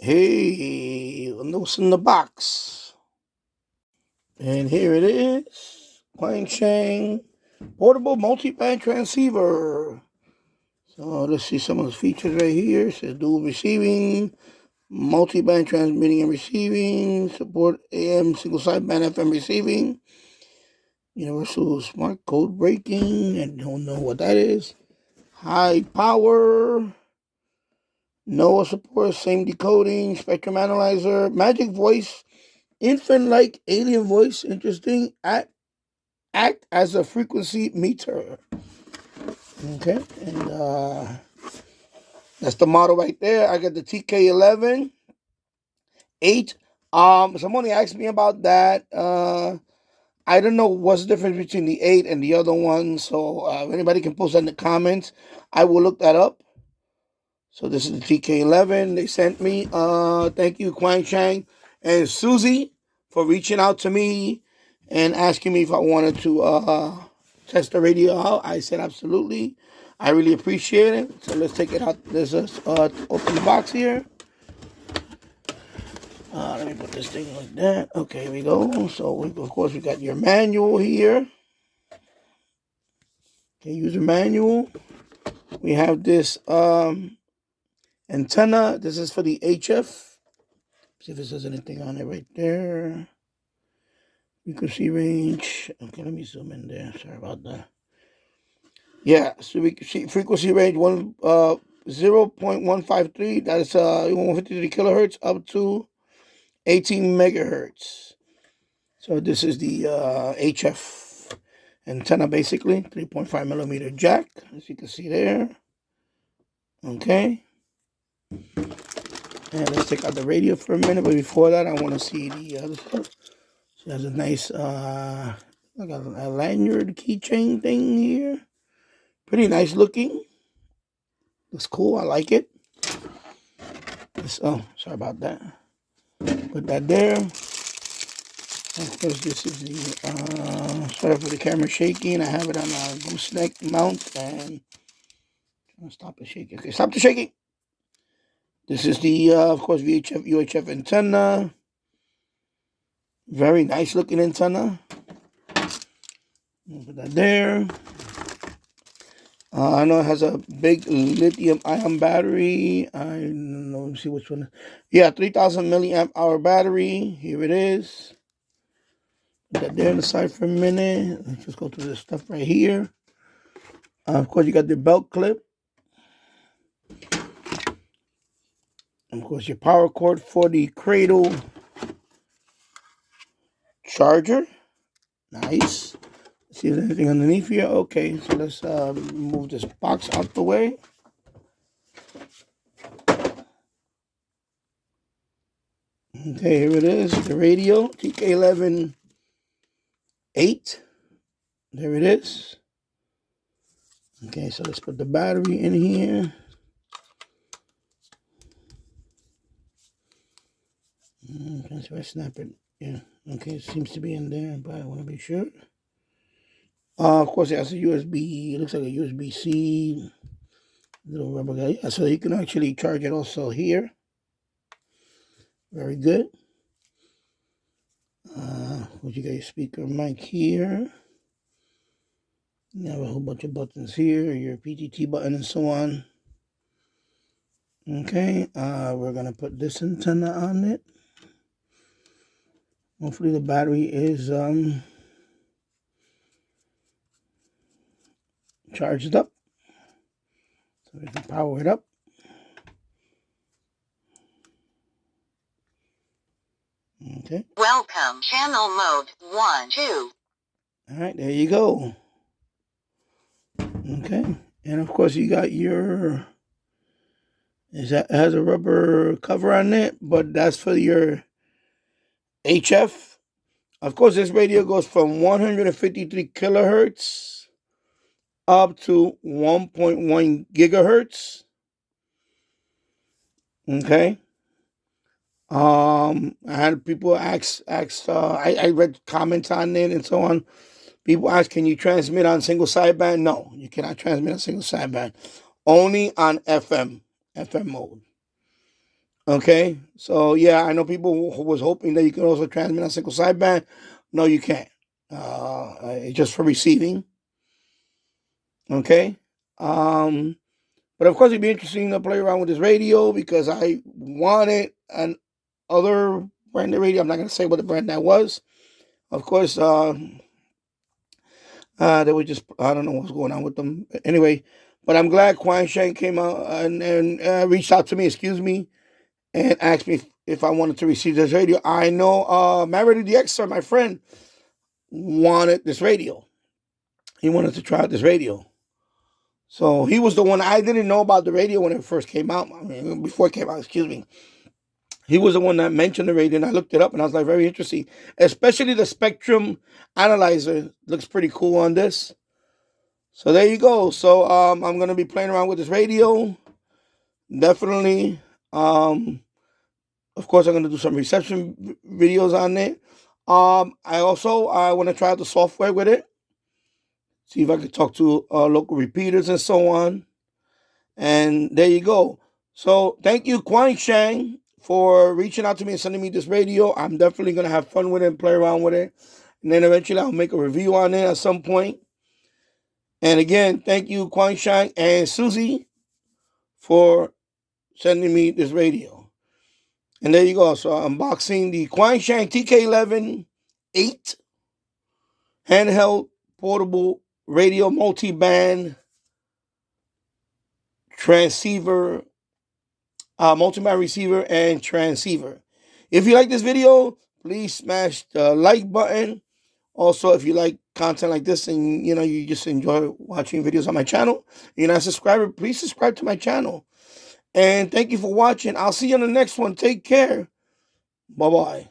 Hey, what's in the box? And here it is. Quansheng portable multi-band transceiver. So let's see some of the features right here. It says dual receiving, multi-band transmitting and receiving, support AM single sideband FM receiving, universal smart code breaking, and don't know what that is. High power, NOAA support, same decoding, spectrum analyzer, magic voice, infant-like alien voice, interesting, act as a frequency meter. Okay, and that's the model right there. I got the TK11 8. Somebody asked me about that. I don't know what's the difference between the 8 and the other one. So if anybody can post that in the comments, I will look that up. So this is the TK11 they sent me. Thank you, Quansheng and Susie, for reaching out to me and asking me if I wanted to test the radio out. I said absolutely. I really appreciate it. So let's take it out. Let's open the box here. Let me put this thing like that. Okay, here we go. So of course we got your manual here. Okay, user manual. We have this antenna. This is for the HF. See if it says anything on it right there. Frequency range. Okay, let me zoom in there. Sorry about that. Yeah, so we can see frequency range 0.153. That is 153 kilohertz up to 18 megahertz. So this is the HF antenna, basically 3.5 millimeter jack, as you can see there. Okay. And let's take out the radio for a minute, but before that, I want to see the other stuff. So it has a nice, I got a lanyard keychain thing here. Pretty nice looking. Looks cool. I like it. Oh, sorry about that. Put that there. Of course, this is the, sorry for the camera shaking. I have it on a gooseneck mount and stop the shaking. Okay, stop the shaking. This is the, of course, VHF, UHF antenna. Very nice looking antenna. Put that there. I know it has a big lithium-ion battery. I don't know. Let me see which one. Yeah, 3,000 milliamp hour battery. Here it is. Put that there on the side for a minute. Let's just go through this stuff right here. Of course, you got the belt clip. Of course, your power cord for the cradle charger. Nice. See if there's anything underneath here. Okay, so let's move this box out the way. Okay, here it is, the radio, TK11 8. There it is. Okay, so let's put the battery in here. Okay, so I snap it. Yeah, okay, it seems to be in there, but I want to be sure. Of course, it has a USB. It looks like a USB-C little rubber guy. Yeah, so you can actually charge it also here. Very good. You got your speaker mic here. You have a whole bunch of buttons here, your PTT button and so on. Okay, we're gonna put this antenna on it. Hopefully the battery is charged up, so we can power it up. Okay. Welcome, channel mode 1, 2. All right, there you go. Okay, and of course you got your, it has a rubber cover on it, but that's for your HF. Of course, this radio goes from 153 kilohertz up to 1.1 gigahertz. Okay. I had people ask. I read comments on it and so on. People ask, can you transmit on single sideband? No, you cannot transmit on single sideband. Only on FM mode. Okay, so yeah, I know people was hoping that you can also transmit on single sideband. No, you can't. It's just for receiving. Okay. But of course, it'd be interesting to play around with this radio because I wanted an other brand of radio. I'm not going to say what the brand that was. Of course, they were just, I don't know what's going on with them. Anyway, but I'm glad Quansheng came out and reached out to me, and asked me if I wanted to receive this radio. I know Marriott DX, sir, my friend, wanted this radio. He wanted to try out this radio. So he was the one. I didn't know about the radio when it first came out. I mean, before it came out, excuse me. He was the one that mentioned the radio, and I looked it up, and I was like, very interesting. Especially the spectrum analyzer looks pretty cool on this. So there you go. So I'm gonna be playing around with this radio. Definitely. Of course, I'm gonna do some reception videos on it. I want to try out the software with it. See if I can talk to local repeaters and so on. And there you go. So thank you, Quansheng, for reaching out to me and sending me this radio. I'm definitely going to have fun with it and play around with it. And then eventually I'll make a review on it at some point. And again, thank you, Quansheng and Susie, for sending me this radio. And there you go. So I'm unboxing the Quansheng TK11 8 handheld portable radio multi-band transceiver, multi-band receiver and transceiver. If you like this video, please smash the like button. Also, if you like content like this and you just enjoy watching videos on my channel, you're not a subscriber, please subscribe to my channel. And thank you for watching. I'll see you on the next one. Take care. Bye-bye.